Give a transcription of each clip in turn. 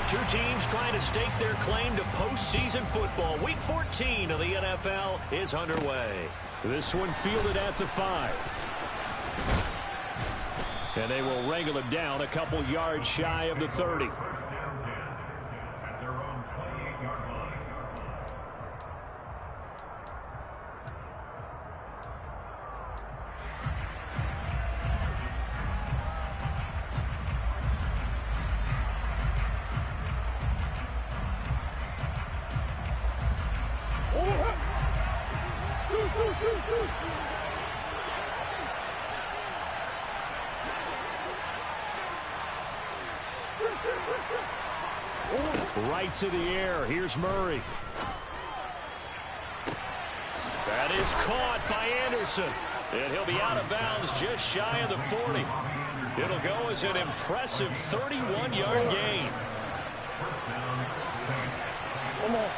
Two teams trying to stake their claim to postseason football. Week 14 of the NFL is underway. This one fielded at the 5. And they will wrangle it down a couple yards shy of the 30. Right to the air. Here's Murray. That is caught by Anderson. And he'll be out of bounds just shy of the 40. It'll go as an impressive 31-yard gain. Come on.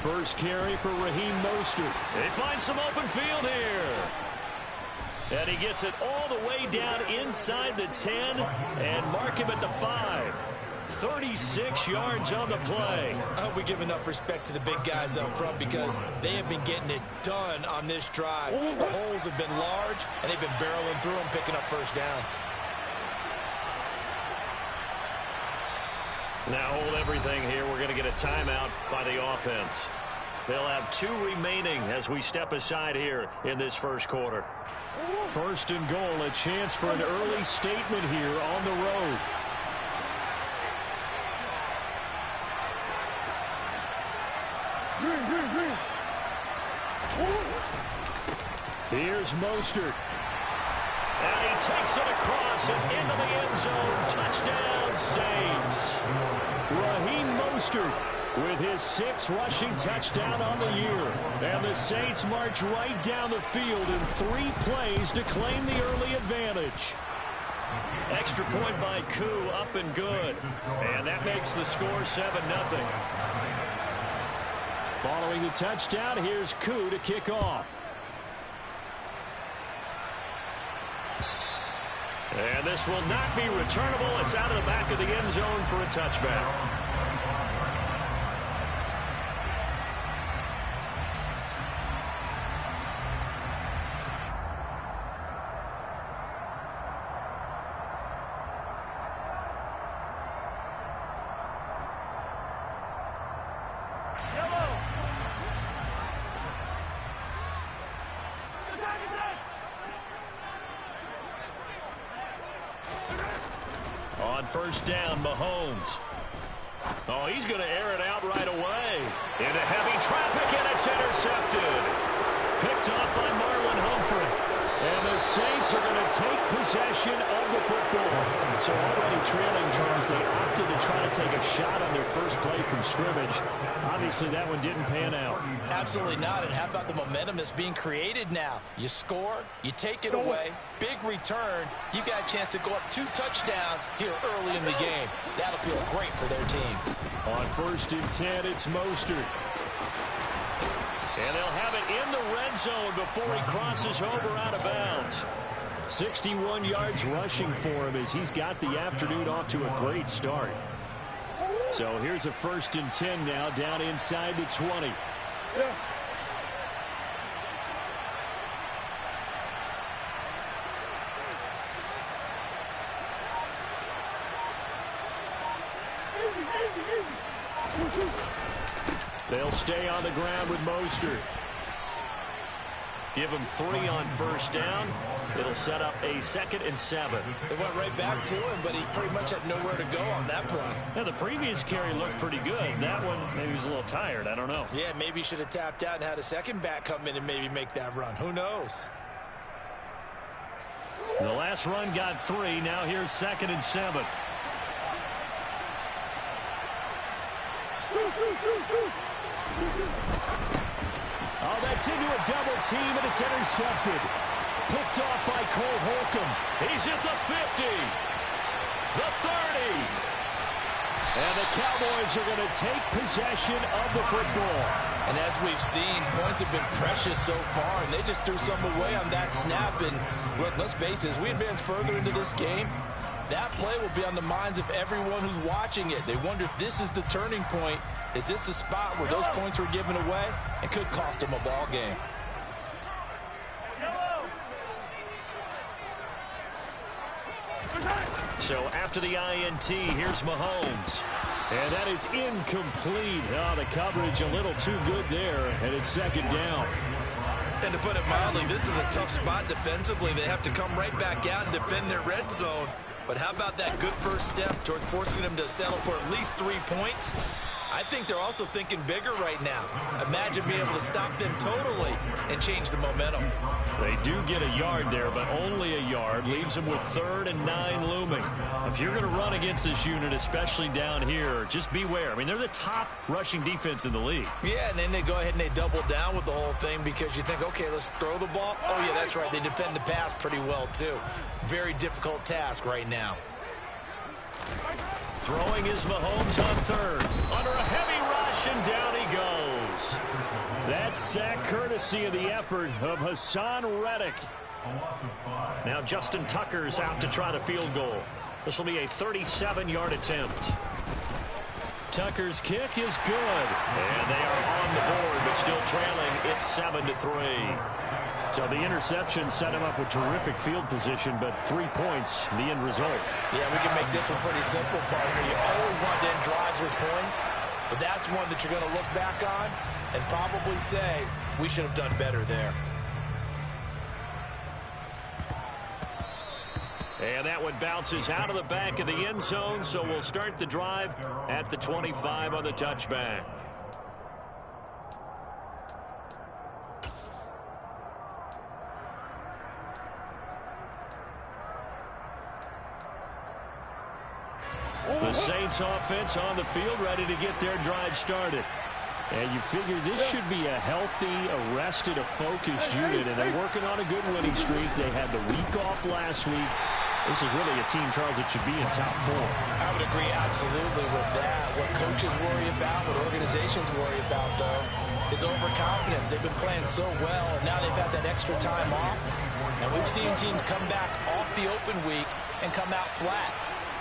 First carry for Raheem Mostert. They find some open field here. And he gets it all the way down inside the 10 and mark him at the 5. 36 yards on the play. I hope we give enough respect to the big guys up front because they have been getting it done on this drive. The holes have been large, and they've been barreling through them, picking up first downs. Now hold everything here. We're going to get a timeout by the offense. They'll have 2 remaining as we step aside here in this first quarter. First and goal, a chance for an early statement here on the road. Here's Mostert. And he takes it across and into the end zone. Touchdown, Saints. Raheem Mostert with his 6th rushing touchdown on the year. And the Saints march right down the field in 3 plays to claim the early advantage. Extra point by Koo, up and good. And that makes the score 7-0. Following the touchdown, here's Koo to kick off. And this will not be returnable. It's out of the back of the end zone for a touchback. On first down, Mahomes. Oh, he's going to air it out right away. Into heavy traffic, and it's intercepted. Picked off by Marlon Humphrey. And the Saints are going to take possession of the football. So already trailing, Charles, they opted to try to take a shot on their first play from scrimmage. Obviously, that one didn't pan out. Absolutely not. And how about the momentum that's being created now? You score, you take it away, big return. You got a chance to go up 2 touchdowns here early in the game. That'll feel great for their team. On first and 10, it's Mostert. And they'll have it in the red zone before he crosses over out of bounds. 61 yards rushing for him as he's got the afternoon off to a great start. So here's a first and 10 now down inside the 20. Yeah. They'll stay on the ground with Mostert. Give him 3 on first down. It'll set up a 2nd and 7. They went right back to him, but he pretty much had nowhere to go on that play. Yeah, the previous carry looked pretty good. That one, maybe he was a little tired. I don't know. Yeah, maybe he should have tapped out and had a second back come in and maybe make that run. Who knows? The last run got 3. Now here's 2nd and 7. Oh, that's into a double team, and it's intercepted. Picked off by Cole Holcomb. He's at the 50, the 30, And the Cowboys are going to take possession of the football. And as we've seen, points have been precious so far, and they just threw some away on that snap. And look, let's face it, as we advance further into this game, that play will be on the minds of everyone who's watching it. They wonder if this is the turning point. Is this the spot where those points were given away? It could cost them a ball game. So after the INT, here's Mahomes. And that is incomplete. Oh, the coverage a little too good there, and it's second down. And to put it mildly, this is a tough spot defensively. They have to come right back out and defend their red zone. But how about that good first step towards forcing them to settle for at least 3 points? I think they're also thinking bigger right now. Imagine being able to stop them totally and change the momentum. They do get a yard there, but only a yard. Leaves them with 3rd and 9 looming. If you're going to run against this unit, especially down here, just beware. I mean, they're the top rushing defense in the league. Yeah, and then they go ahead and they double down with the whole thing because you think, okay, let's throw the ball. Oh, yeah, that's right. They defend the pass pretty well, too. Very difficult task right now. Throwing is Mahomes on 3rd. Under a heavy rush, and down he goes. That sack courtesy of the effort of Hassan Reddick. Now Justin Tucker's out to try the field goal. This will be a 37-yard attempt. Tucker's kick is good. And they are on the board, but still trailing. It's 7-3. So the interception set him up with terrific field position, but 3 points, the end result. Yeah, we can make this one pretty simple, partner. You always want to end drives with points, but that's one that you're going to look back on and probably say, we should have done better there. And that one bounces out of the back of the end zone, so we'll start the drive at the 25 on the touchback. The Saints offense on the field, ready to get their drive started. And you figure this should be a healthy, arrested, a focused unit, and they're working on a good winning streak. They had the week off last week. This is really a team, Charles, that should be in top 4. I would agree absolutely with that. What coaches worry about, what organizations worry about, though, is overconfidence. They've been playing so well, and now they've had that extra time off. And we've seen teams come back off the open week and come out flat.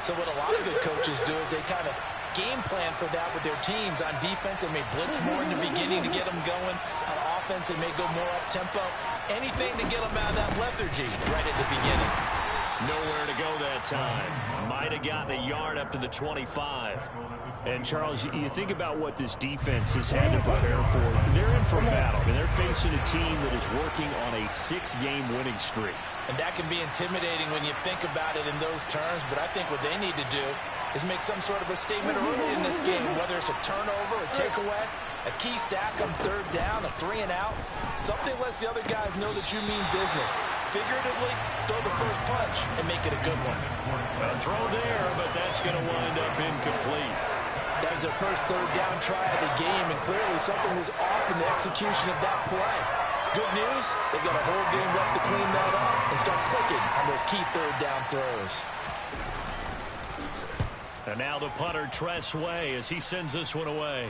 So what a lot of good coaches do is they kind of game plan for that with their teams. On defense, they may blitz more in the beginning to get them going. On offense, they may go more up-tempo. Anything to get them out of that lethargy right at the beginning. Nowhere to go that time. Might have gotten a yard up to the 25. And, Charles, you think about what this defense has had to prepare for. They're in for battle. I mean, they're facing a team that is working on a 6-game winning streak. And that can be intimidating when you think about it in those terms, but I think what they need to do is make some sort of a statement early in this game, whether it's a turnover, a takeaway, a key sack on 3rd down, a 3-and-out, something lets the other guys know that you mean business. Figuratively, throw the first punch and make it a good one. A throw there, but that's going to wind up incomplete. That was their first 3rd down try of the game, and clearly something was off in the execution of that play. Good news, they've got a whole game left to clean that up and start clicking on those key 3rd down throws. And now the punter, Tress Way, as he sends this one away.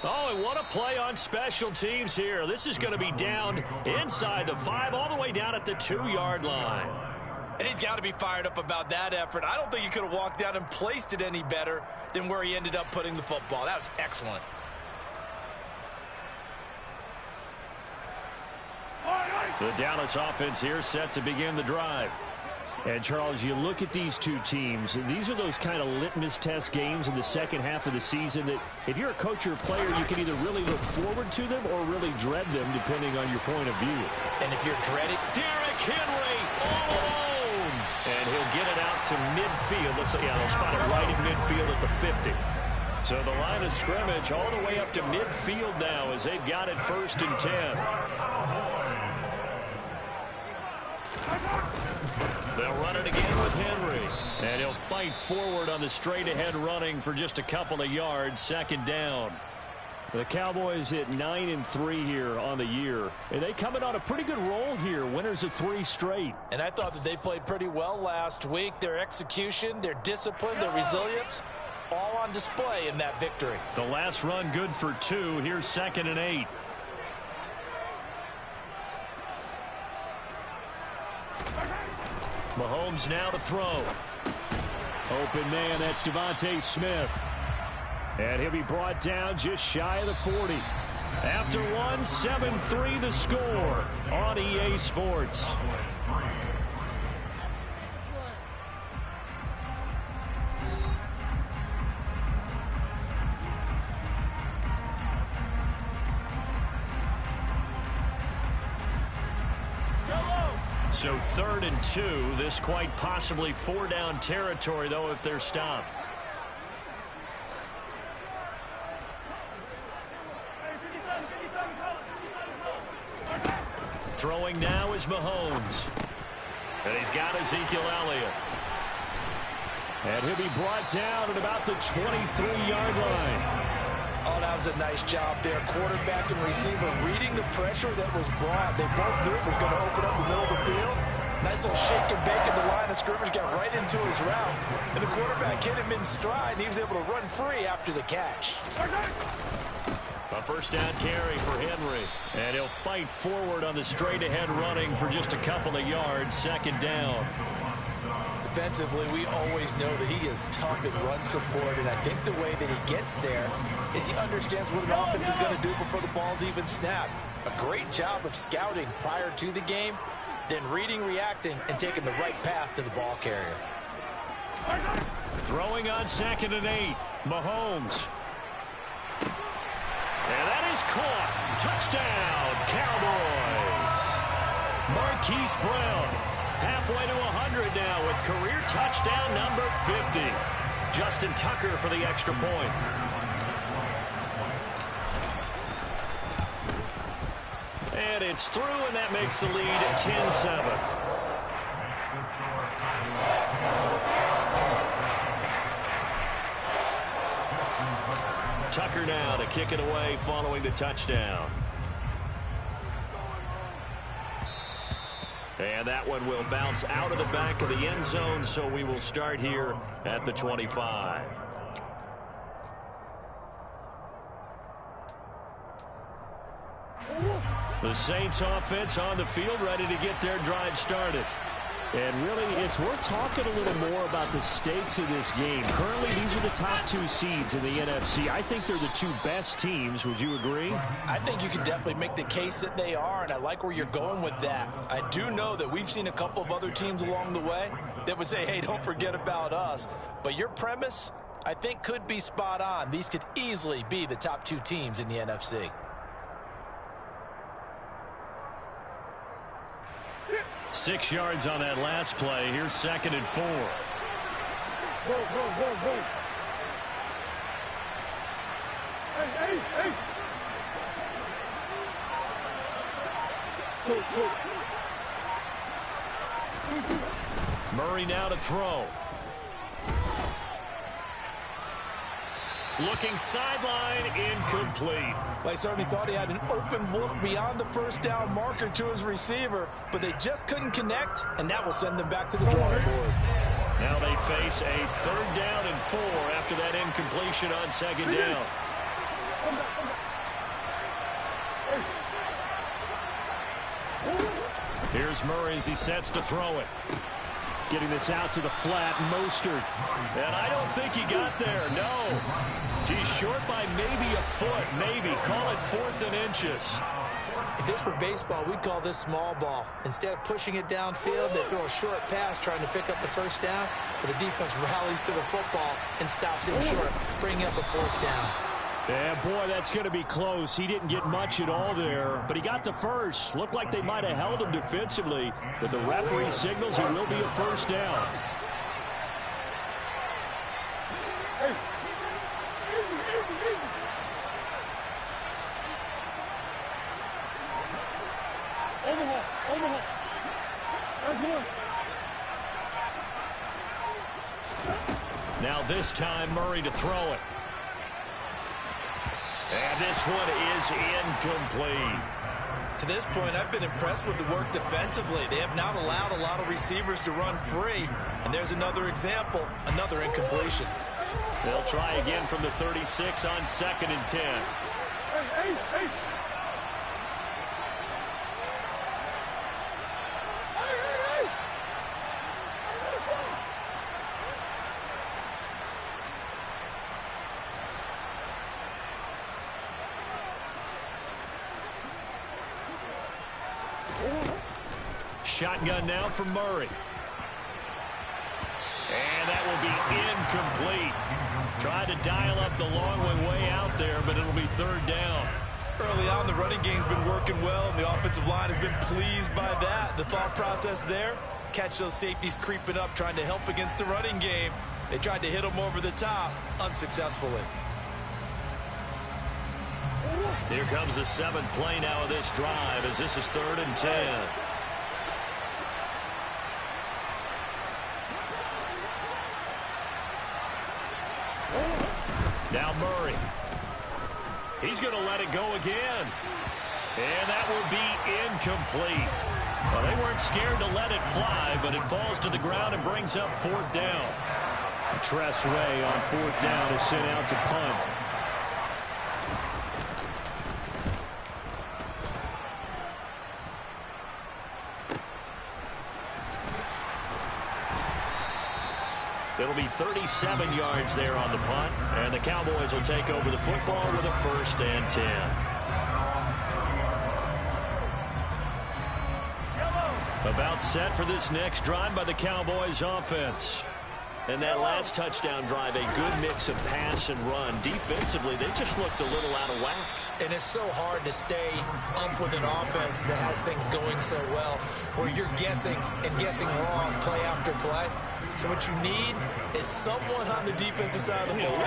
Oh, and what a play on special teams here. This is going to be down inside the 5, all the way down at the 2-yard line. And he's got to be fired up about that effort. I don't think he could have walked down and placed it any better than where he ended up putting the football. That was excellent. The Dallas offense here set to begin the drive. And, Charles, you look at these two teams, these are those kind of litmus test games in the second half of the season that if you're a coach or a player, you can either really look forward to them or really dread them, depending on your point of view. And if you're dreading, Derrick Henry all alone. And he'll get it out to midfield. Let's say, they'll spot it right at midfield at the 50. So the line of scrimmage all the way up to midfield now as they've got it 1st and 10. They'll run it again with Henry. And he'll fight forward on the straight-ahead running for just a couple of yards. 2nd down. The Cowboys at 9-3 here on the year. And they coming on a pretty good roll here. Winners of 3 straight. And I thought that they played pretty well last week. Their execution, their discipline, their resilience, all on display in that victory. The last run good for 2. Here's 2nd and 8. Mahomes now to throw. Open man, that's Devontae Smith. And he'll be brought down just shy of the 40. After one, 7-3 the score on EA Sports. So 3rd and 2. This quite possibly 4-down territory, though, if they're stopped. Throwing now is Mahomes. And he's got Ezekiel Elliott. And he'll be brought down at about the 23-yard line. Oh, that was a nice job there. Quarterback and receiver reading the pressure that was brought. They both knew it was going to open up the middle of the field. Nice little shake and bake in the line of scrimmage, got right into his route. And the quarterback hit him in stride, and he was able to run free after the catch. A 1st down carry for Henry. And he'll fight forward on the straight-ahead running for just a couple of yards. 2nd down. Defensively, we always know that he is tough at run support, and I think the way that he gets there is he understands what an offense is going to do before the ball's even snapped. A great job of scouting prior to the game, then reading, reacting, and taking the right path to the ball carrier. Throwing on 2nd and 8. Mahomes. And that is caught. Touchdown, Cowboys. Marquise Brown halfway to 100 now with career touchdown number 50. Justin Tucker for the extra point. And it's through, and that makes the lead at 10-7. Tucker now to kick it away following the touchdown. And that one will bounce out of the back of the end zone, so we will start here at the 25. The Saints offense on the field, ready to get their drive started. And really, it's worth talking a little more about the stakes of this game. Currently, these are the top 2 seeds in the NFC. I think they're the 2 best teams. Would you agree? I think you can definitely make the case that they are, and I like where you're going with that. I do know that we've seen a couple of other teams along the way that would say, hey, don't forget about us. But your premise, I think, could be spot on. These could easily be the top 2 teams in the NFC. Six yards on that last play. Here's 2nd and 4. Go. Hey. Murray now to throw. Looking sideline, incomplete. They certainly thought he had an open look beyond the 1st down marker to his receiver, but they just couldn't connect, and that will send them back to the drawing board. Now they face a 3rd down and 4 after that incompletion on 2nd down. Here's Murray as he sets to throw it. Getting this out to the flat, Mostert. And I don't think he got there, no. He's short by maybe a foot, maybe. Call it 4th and inches. If this were baseball, we'd call this small ball. Instead of pushing it downfield, they throw a short pass trying to pick up the 1st down, but the defense rallies to the football and stops it short, bringing up a 4th down. Yeah, boy, that's going to be close. He didn't get much at all there, but he got the first. Looked like they might have held him defensively, but the referee signals it will be a 1st down. Now this time, Murray to throw it. And this one is incomplete. To this point, I've been impressed with the work defensively. They have not allowed a lot of receivers to run free. And there's another example, another incompletion. They'll try again from the 36 on 2nd and 10. Hey. Shotgun now for Murray. And that will be incomplete. Tried to dial up the long way out there, but it'll be 3rd down. Early on, the running game's been working well, and the offensive line has been pleased by that. The thought process there, catch those safeties creeping up, trying to help against the running game. They tried to hit them over the top, unsuccessfully. Here comes the 7th play now of this drive, as this is 3rd and 10. Now Murray. He's going to let it go again. And that will be incomplete. Well, they weren't scared to let it fly, but it falls to the ground and brings up 4th down. Tress Way on 4th down is sent out to punt. It'll be 37 yards there on the punt, and the Cowboys will take over the football with a 1st and 10. About set for this next drive by the Cowboys offense. And that last touchdown drive, a good mix of pass and run. Defensively, they just looked a little out of whack. And it's so hard to stay up with an offense that has things going so well, where you're guessing and guessing wrong play after play. So what you need is someone on the defensive side of the ball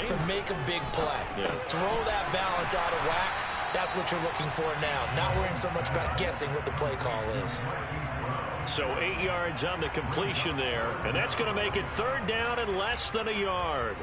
to make a big play. Yeah. Throw that balance out of whack. That's what you're looking for now. Not worrying so much about guessing what the play call is. So 8 yards on the completion there, and that's going to make it 3rd down and less than a yard.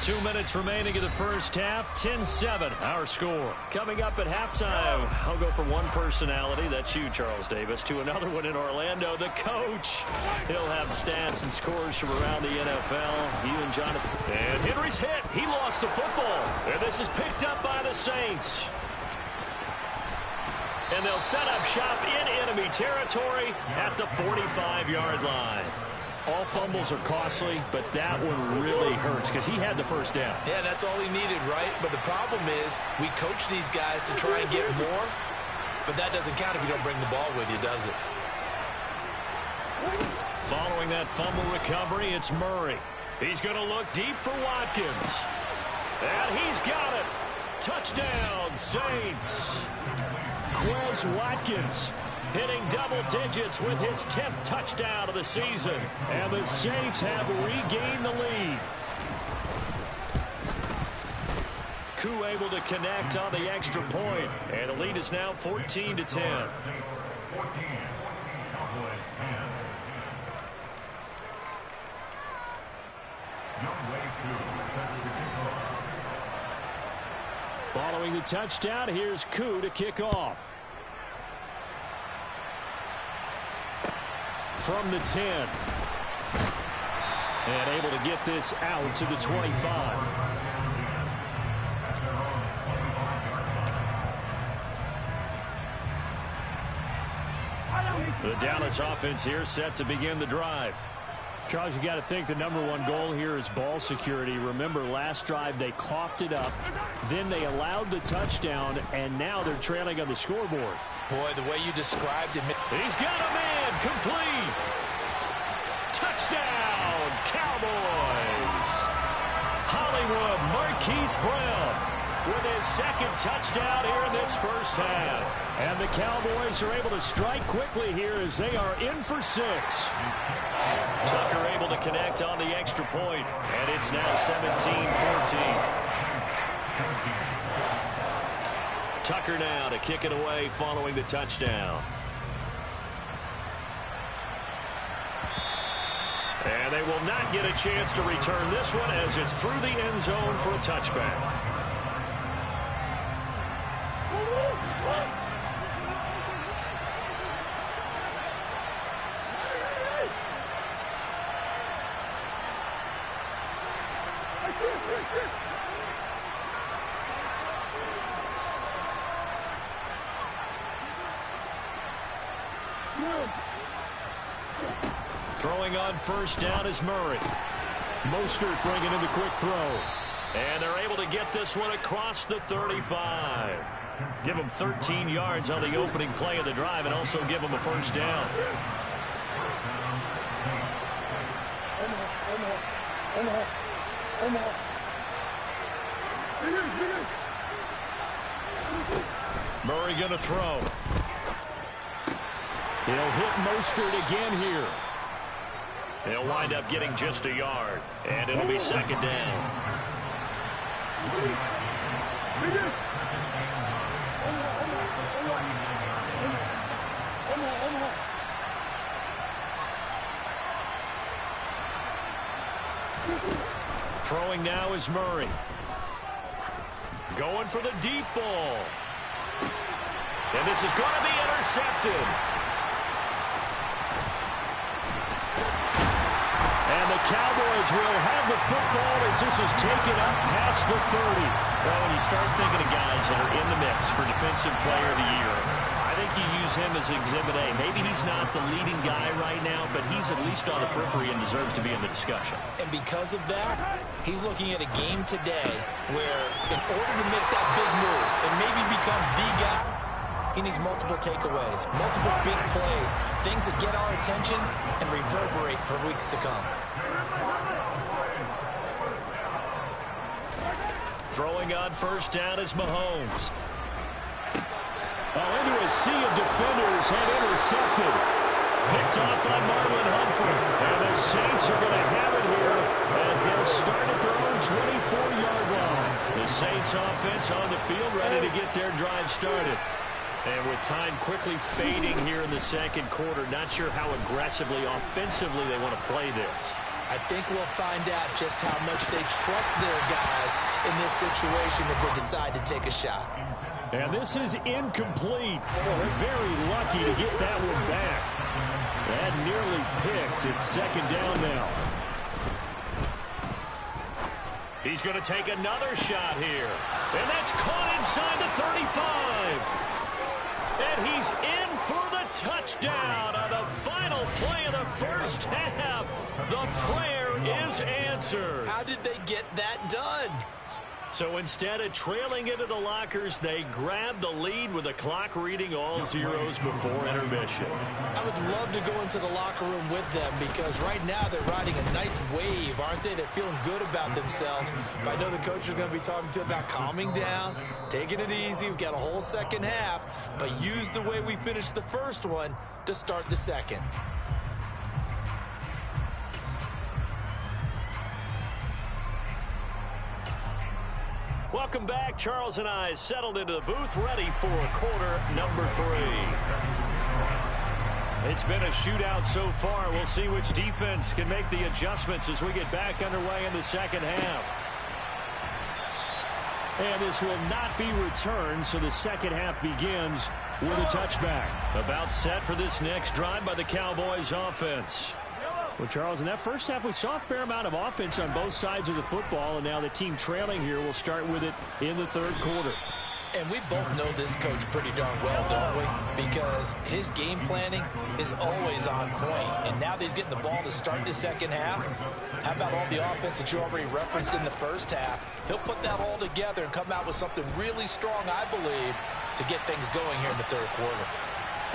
2 minutes remaining in the first half, 10-7, our score. Coming up at halftime, I'll go from one personality, that's you, Charles Davis, to another one in Orlando, the coach. He'll have stats and scores from around the NFL. You and Jonathan. And Henry's hit. He lost the football. And this is picked up by the Saints. And they'll set up shop in enemy territory at the 45-yard line. All fumbles are costly, but that one really hurts because he had the 1st down. Yeah, that's all he needed, right? But the problem is we coach these guys to try and get more, but that doesn't count if you don't bring the ball with you, does it? Following that fumble recovery, it's Murray. He's going to look deep for Watkins. And he's got it. Touchdown, Saints. Quez Watkins hitting double digits with his 10th touchdown of the season. And the Saints have regained the lead. Koo able to connect on the extra point. And the lead is now 14-10. Following the touchdown, here's Koo to kick off. From the 10. And able to get this out to the 25. The Dallas offense here set to begin the drive. Charles, you got to think the #1 goal here is ball security. Remember, last drive they coughed it up, then they allowed the touchdown, and now they're trailing on the scoreboard. Boy, the way you described it. He's got a man, complete. Touchdown, Cowboys. Hollywood Marquise Brown with his 2nd touchdown here in this first half. And the Cowboys are able to strike quickly here as they are in for 6. Tucker able to connect on the extra point, and it's now 17-14. Tucker now to kick it away following the touchdown. And they will not get a chance to return this one as it's through the end zone for a touchback. Throwing on first down is Murray. Mostert bringing in the quick throw. And they're able to get this one across the 35. Give them 13 yards on the opening play of the drive and also give them a first down. Murray going to throw. He'll hit Mostert again here. He'll wind up getting just a yard, and it'll be second down. Throwing now is Murray. Going for the deep ball. And this is going to be intercepted. And the Cowboys will have the football as this is taken up past the 30. Well, when you start thinking of guys that are in the mix for Defensive Player of the Year, I think you use him as Exhibit A. Maybe he's not the leading guy right now, but he's at least on the periphery and deserves to be in the discussion. And because of that, he's looking at a game today where in order to make that big move and maybe become the guy, he needs multiple takeaways, multiple big plays, things that get our attention and reverberate for weeks to come. Throwing on first down is Mahomes. Into a sea of defenders and intercepted. Picked off by Marlon Humphrey. And the Saints are going to have it here as they'll start at their own 24-yard line. The Saints offense on the field ready to get their drive started. And with time quickly fading here in the second quarter, not sure how aggressively, offensively they want to play this. I think we'll find out just how much they trust their guys in this situation if they decide to take a shot. And this is incomplete. Very lucky to get that one back. That nearly picked. It's second down now. He's going to take another shot here. And that's caught inside the 35. And he's in for the touchdown on the final play of the first half. The prayer is answered. How did they get that done? So instead of trailing into the lockers, they grabbed the lead with the clock reading all zeros before intermission. I would love to go into the locker room with them because right now they're riding a nice wave, aren't they? They're feeling good about themselves. But I know the coach is going to be talking to them about calming down, taking it easy. We've got a whole second half, but use the way we finished the first one to start the second. Welcome back. Charles and I settled into the booth, ready for quarter number 3. It's been a shootout so far. We'll see which defense can make the adjustments as we get back underway in the second half. And this will not be returned, so the second half begins with a touchback. About set for this next drive by the Cowboys offense. Well, Charles, in that first half, we saw a fair amount of offense on both sides of the football, and now the team trailing here will start with it in the third quarter. And we both know this coach pretty darn well, don't we? Because his game planning is always on point. And now that he's getting the ball to start the second half, how about all the offense that you already referenced in the first half? He'll put that all together and come out with something really strong, I believe, to get things going here in the third quarter.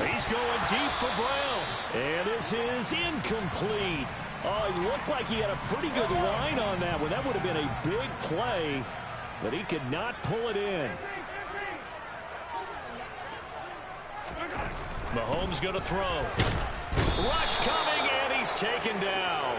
He's going deep for Brown. And this is incomplete. Oh, it looked like he had a pretty good line on that one. That would have been a big play, but he could not pull it in. Mahomes going to throw. Rush coming, and he's taken down.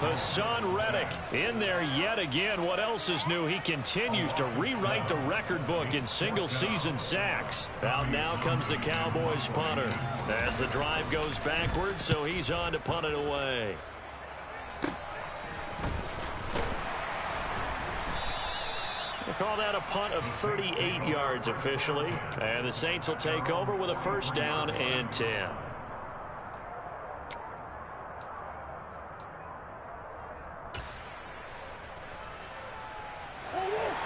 Hassan Reddick in there yet again. What else is new? He continues to rewrite the record book in single-season sacks. Out now comes the Cowboys punter as the drive goes backwards, so he's on to punt it away. Call that a punt of 38 yards officially. And the Saints will take over with a first down and 10.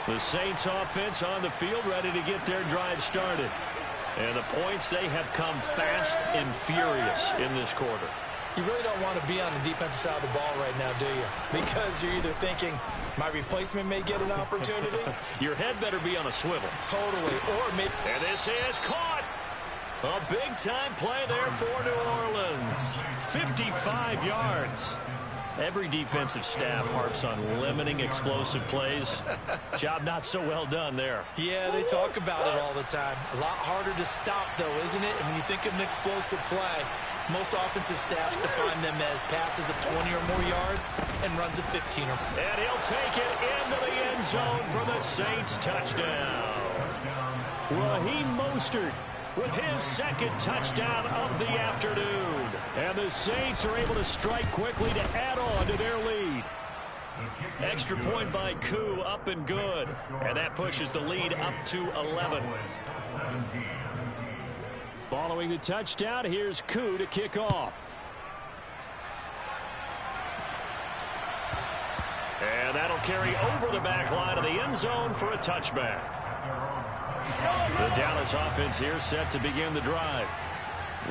The Saints offense on the field ready to get their drive started. And the points, they have come fast and furious in this quarter. You really don't want to be on the defensive side of the ball right now, do you? Because you're either thinking, my replacement may get an opportunity. Your head better be on a swivel. Totally. Or maybe... And this is caught. A big-time play there for New Orleans. 55 yards. Every defensive staff harps on limiting explosive plays. Job not so well done there. Yeah, they talk about it all the time. A lot harder to stop, though, isn't it? And when you think of an explosive play, most offensive staffs define them as passes of 20 or more yards and runs of 15 or more. And he'll take it into the end zone for the Saints touchdown. Raheem Mostert with his second touchdown of the afternoon. And the Saints are able to strike quickly to add on to their lead. Extra point by Koo, up and good. And that pushes the lead up to 11. Following the touchdown, here's Koo to kick off. And that'll carry over the back line of the end zone for a touchback. The Dallas offense here set to begin the drive.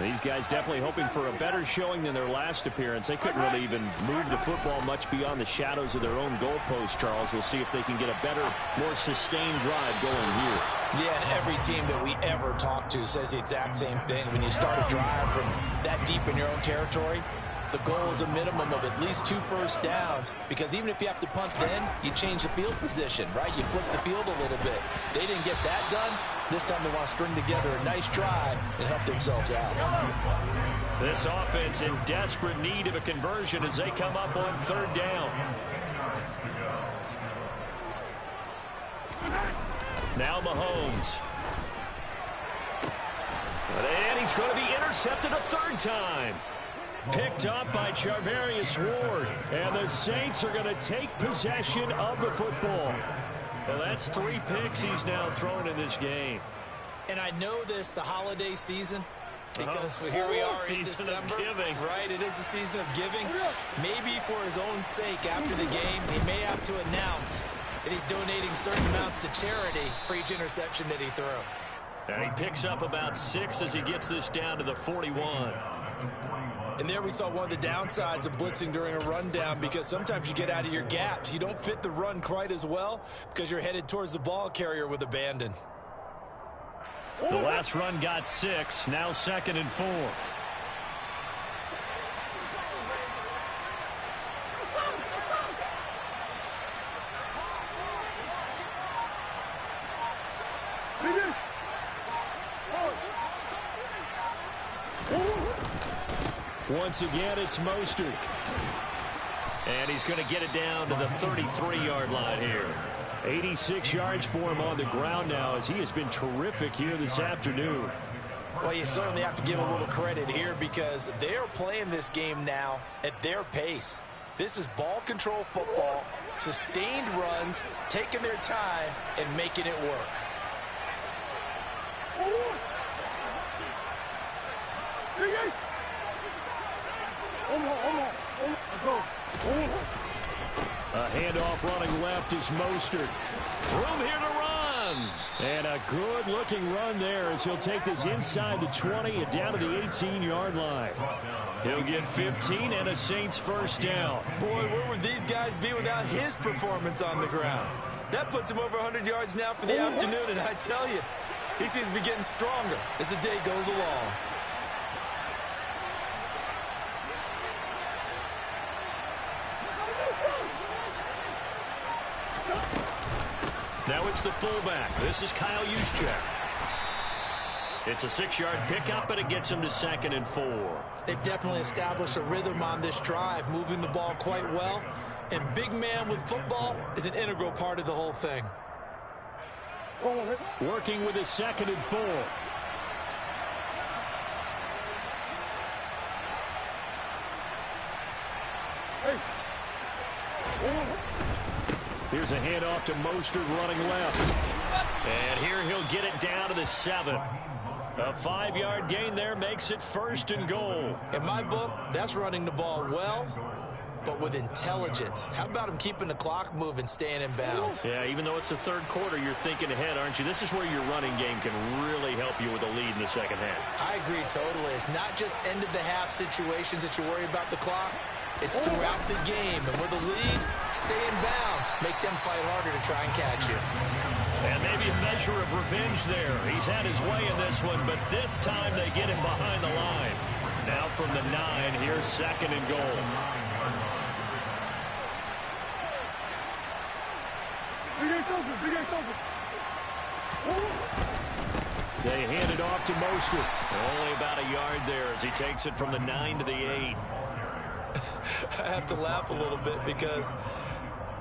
These guys definitely hoping for a better showing than their last appearance. They couldn't really even move the football much beyond the shadows of their own goalpost, Charles. We'll see if they can get a better, more sustained drive going here. Yeah, and every team that we ever talk to says the exact same thing. When you start a drive from that deep in your own territory, the goal is a minimum of at least 2 first downs, because even if you have to punt then, you change the field position, right? You flip the field a little bit. They didn't get that done. This time they want to string together a nice drive and help themselves out. This offense in desperate need of a conversion as they come up on third down. Now Mahomes. And he's going to be intercepted a third time. Picked up by Charvarius Ward. And the Saints are going to take possession of the football. Well, that's 3 picks he's now thrown in this game. And I know this, the holiday season, because here we are in December. Giving. Right, it is the season of giving. Maybe for his own sake after the game, he may have to announce that he's donating certain amounts to charity for each interception that he threw. And he picks up about 6 as he gets this down to the 41. And there we saw one of the downsides of blitzing during a rundown, because sometimes you get out of your gaps. You don't fit the run quite as well because you're headed towards the ball carrier with abandon. The last run got 6, now 2nd and 4. Once again, it's Mostert. And he's going to get it down to the 33-yard line here. 86 yards for him on the ground now, as he has been terrific here this afternoon. Well, you certainly have to give a little credit here, because they're playing this game now at their pace. This is ball control football, sustained runs, taking their time, and making it work. A handoff running left is Mostert. Room here to run. And a good-looking run there as he'll take this inside the 20 and down to the 18-yard line. He'll get 15 and a Saints first down. Boy, where would these guys be without his performance on the ground? That puts him over 100 yards now for the afternoon, and I tell you, he seems to be getting stronger as the day goes along. Now it's the fullback. This is Kyle Juszczyk. It's a 6-yard pickup, but it gets him to 2nd and 4. They've definitely established a rhythm on this drive, moving the ball quite well. And big man with football is an integral part of the whole thing. Working with his 2nd and 4. Here's a handoff to Mostert running left. And here he'll get it down to the 7. A 5-yard gain there makes it 1st and goal. In my book, that's running the ball well, but with intelligence. How about him keeping the clock moving, staying in bounds? Yeah, even though it's the 3rd quarter, you're thinking ahead, aren't you? This is where your running game can really help you with a lead in the 2nd half. I agree totally. It's not just end-of-the-half situations that you worry about the clock. It's throughout the game. And with a lead, stay in bounds. Make them fight harder to try and catch you. And maybe a measure of revenge there. He's had his way in this one, but this time they get him behind the line. Now from the 9, here's 2nd and goal. They hand it off to Mostert. Only about a yard there as he takes it from the 9 to the 8. I have to laugh a little bit because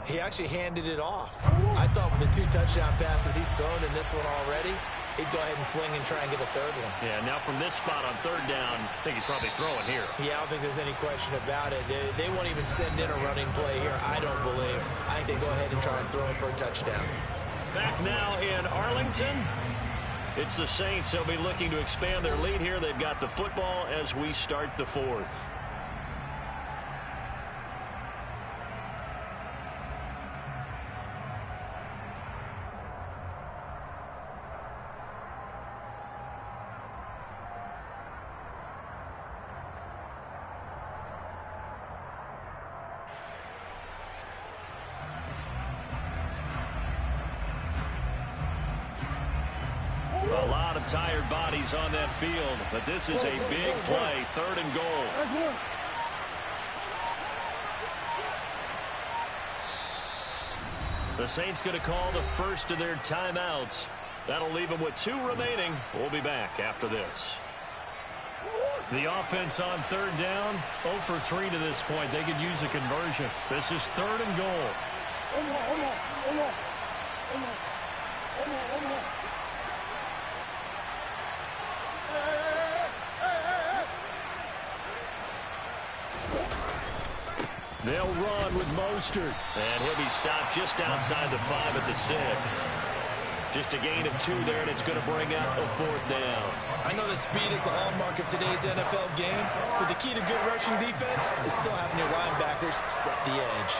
he actually handed it off. I thought with the 2 touchdown passes he's thrown in this one already, he'd go ahead and fling and try and get a 3rd one. Yeah, now from this spot on 3rd down, I think he'd probably throw it here. Yeah, I don't think there's any question about it. They won't even send in a running play here, I don't believe. I think they go ahead and try and throw it for a touchdown. Back now in Arlington. It's the Saints. They'll be looking to expand their lead here. They've got the football as we start the 4th. A lot of tired bodies on that field, but this is a big play, 3rd and goal. The Saints going to call the first of their timeouts. That'll leave them with 2 remaining. We'll be back after this. The offense on 3rd down, 0 for 3 to this point. They could use a conversion. This is 3rd and goal. They'll run with Mostert. And he'll be stopped just outside the 5 at the 6. Just a gain of 2 there, and it's going to bring out a 4th down. I know the speed is the hallmark of today's NFL game, but the key to good rushing defense is still having your linebackers set the edge.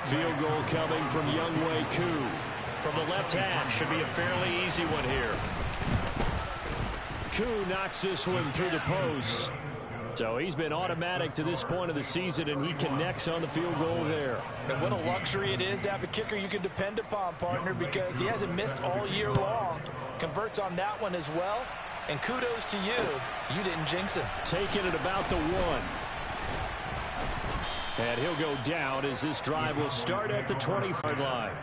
Field goal coming from Younghoe Koo. From the left hash, should be a fairly easy one here. Koo knocks this one through the post. So he's been automatic to this point of the season, and he connects on the field goal there. And what a luxury it is to have a kicker you can depend upon, partner, because he hasn't missed all year long. Converts on that one as well. And kudos to you. You didn't jinx him. Taking it about the 1. And he'll go down as this drive will start at the 25-yard line.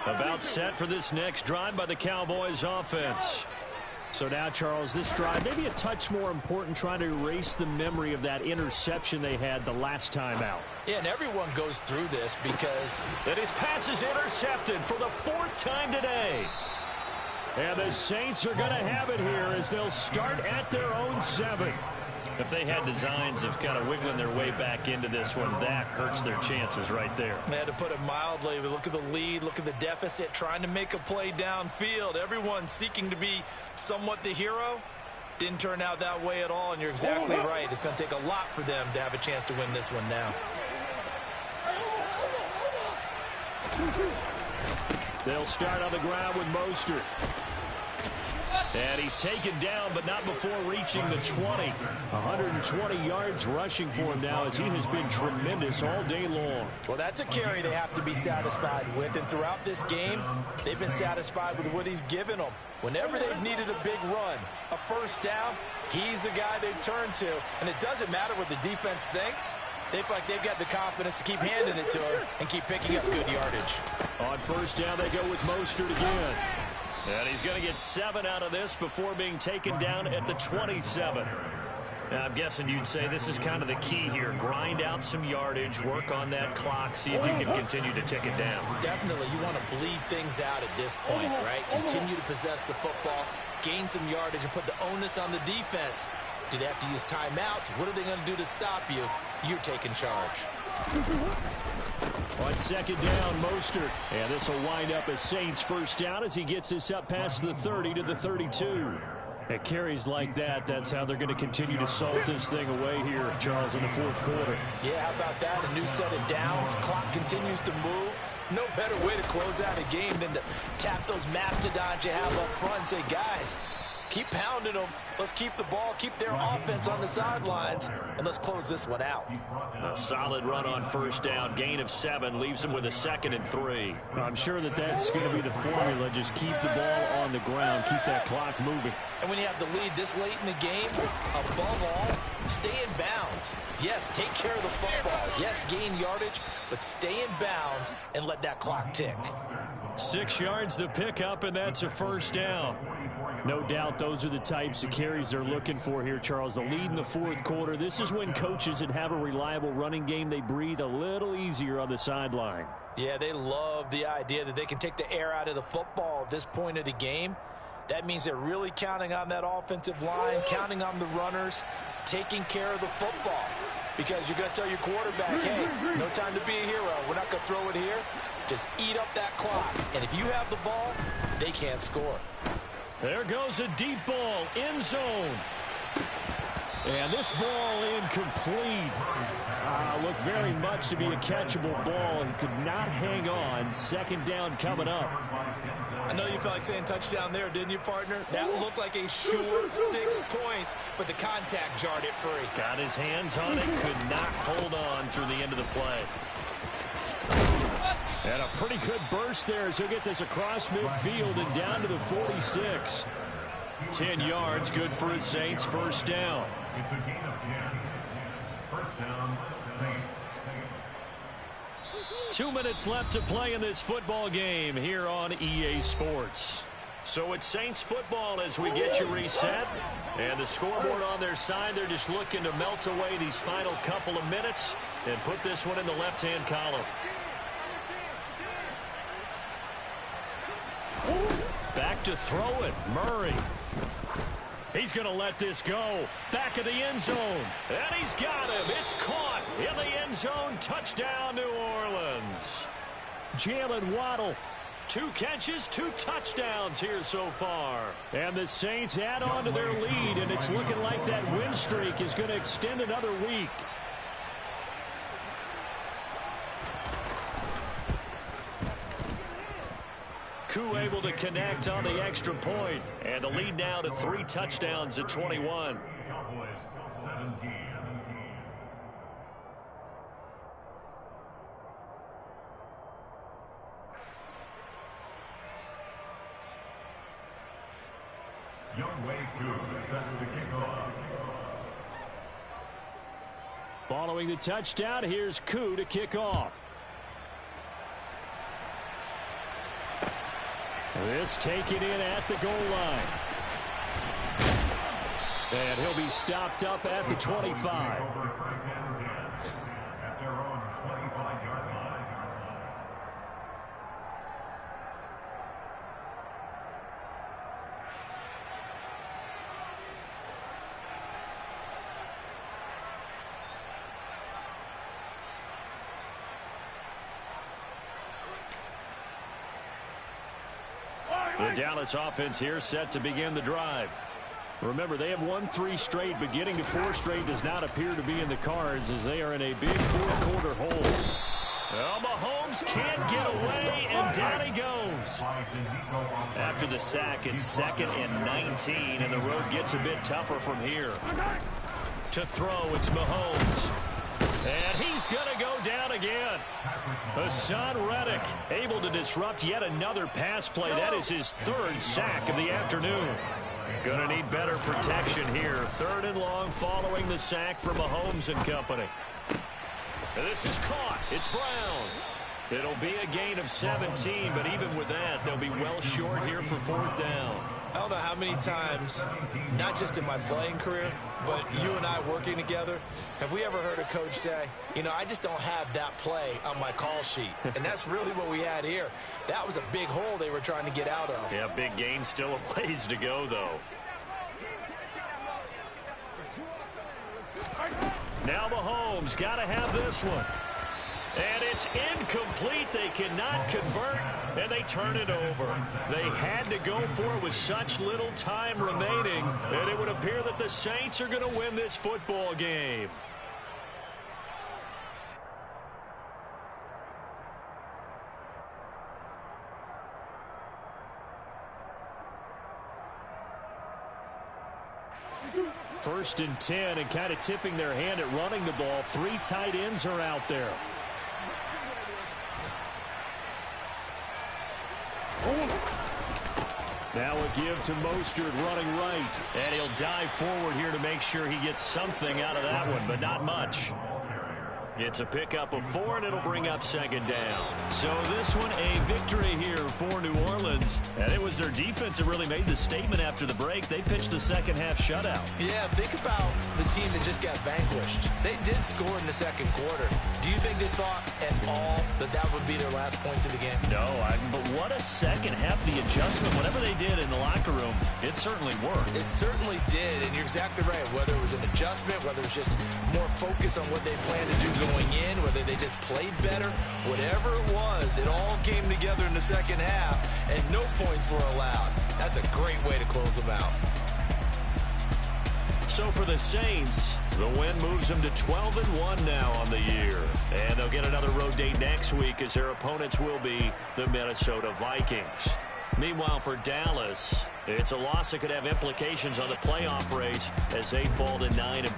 About set for this next drive by the Cowboys offense. So now, Charles, this drive maybe a touch more important, trying to erase the memory of that interception they had the last time out. Yeah, and everyone goes through this because that his pass is intercepted for the 4th time today. And the Saints are going to have it here as they'll start at their own 7. If they had designs of kind of wiggling their way back into this one, that hurts their chances right there. They had to put it mildly. Look at the lead, look at the deficit, trying to make a play downfield. Everyone seeking to be somewhat the hero. Didn't turn out that way at all, and you're exactly right. It's going to take a lot for them to have a chance to win this one now. They'll start on the ground with Mostert. And he's taken down, but not before reaching the 20. 120 yards rushing for him now, as he has been tremendous all day long. Well, that's a carry they have to be satisfied with. And throughout this game, they've been satisfied with what he's given them. Whenever they've needed a big run, a 1st down, he's the guy they've turned to. And it doesn't matter what the defense thinks. They feel like they've got the confidence to keep handing it to him and keep picking up good yardage. On 1st down, they go with Mostert again. And he's going to get 7 out of this before being taken down at the 27. I'm guessing you'd say this is kind of the key here. Grind out some yardage, work on that clock, see if you can continue to tick it down. Definitely, you want to bleed things out at this point, right? Continue to possess the football, gain some yardage, and put the onus on the defense. Do they have to use timeouts? What are they going to do to stop you? You're taking charge. On second down, Mostert. And this will wind up as Saints first down as he gets this up past the 30 to the 32. At carries like that, that's how they're going to continue to salt this thing away here, Charles, in the fourth quarter. Yeah, how about that? A new set of downs. Clock continues to move. No better way to close out a game than to tap those mastodons you have up front and say, guys, keep pounding them. Let's keep the ball, keep their offense on the sidelines, and let's close this one out. A solid run on first down. Gain of 7 leaves them with a 2nd and 3. I'm sure that's going to be the formula. Just keep the ball on the ground. Keep that clock moving. And when you have the lead this late in the game, above all, stay in bounds. Yes, take care of the football. Yes, gain yardage, but stay in bounds and let that clock tick. 6 yards the pickup, and that's a first down. No doubt those are the types of carries they're looking for here, Charles. The lead in the fourth quarter. This is when coaches that have a reliable running game, they breathe a little easier on the sideline. Yeah, they love the idea that they can take the air out of the football at this point of the game. That means they're really counting on that offensive line, counting on the runners, taking care of the football. Because you're going to tell your quarterback, hey, no time to be a hero. We're not going to throw it here. Just eat up that clock. And if you have the ball, they can't score. There goes a deep ball, end zone. And this ball incomplete. Looked very much to be a catchable ball and could not hang on. Second down coming up. I know you felt like saying touchdown there, didn't you, partner? That looked like a sure 6 points, but the contact jarred it free. Got his hands on it, could not hold on through the end of the play. And a pretty good burst there as he'll get this across midfield and down to the 46. 10 yards, good for his Saints, first down. It's a gain of 10. First down, Saints. 2 minutes left to play in this football game here on EA Sports. So it's Saints football as we get you reset. And the scoreboard on their side, they're just looking to melt away these final couple of minutes and put this one in the left-hand column. Back to throw it, Murray. He's going to let this go. Back of the end zone. And he's got him. It's caught in the end zone. Touchdown, New Orleans. Jalen Waddle. 2 catches, 2 touchdowns here so far. And the Saints add on to their lead, and it's looking like that win streak is going to extend another week. Koo able to connect on the extra point, and the lead now to 3 touchdowns at 21. Cowboys 17. Younghoe Koo set to kick off. Following the touchdown, here's Koo to kick off. This taken in at the goal line. And he'll be stopped up at the 25. At their own 25-yard line. The Dallas offense here set to begin the drive. Remember, they have won 3 straight, but getting to 4 straight does not appear to be in the cards as they are in a big fourth-quarter hole. Well, Mahomes can't get away, and down he goes. After the sack, it's 2nd and 19, and the road gets a bit tougher from here. To throw, it's Mahomes. And he's going to go down again. Hassan Reddick able to disrupt yet another pass play. That is his 3rd sack of the afternoon. Going to need better protection here. 3rd and long following the sack for Mahomes and company. And this is caught. It's Brown. It'll be a gain of 17, but even with that, they'll be well short here for 4th down. I don't know how many times, not just in my playing career, but you and I working together, have we ever heard a coach say, you know, I just don't have that play on my call sheet. And that's really what we had here. That was a big hole they were trying to get out of. Yeah, big gain, still a ways to go, though. Now Mahomes got to have this one. And it's incomplete. They cannot convert, and they turn it over. They had to go for it with such little time remaining, and it would appear that the Saints are going to win this football game. First and 10, and kind of tipping their hand at running the ball. 3 tight ends are out there. Now a give to Mostert running right. And he'll dive forward here to make sure he gets something out of that one, but not much. It's a pickup of 4, and it'll bring up 2nd down. So this one, a victory here for New Orleans. And it was their defense that really made the statement after the break. They pitched the second-half shutout. Yeah, think about the team that just got vanquished. They did score in the second quarter. Do you think they thought at all that that would be their last points of the game? No, but what a second half. The adjustment, whatever they did in the locker room, it certainly worked. It certainly did, and you're exactly right. Whether it was an adjustment, whether it was just more focus on what they planned to do going in, whether they just played better, whatever it was, it all came together in the second half, and no points were allowed. That's a great way to close them out. So for the Saints, the win moves them to 12-1 now on the year. And they'll get another road date next week as their opponents will be the Minnesota Vikings. Meanwhile, for Dallas, it's a loss that could have implications on the playoff race as they fall to 9-5.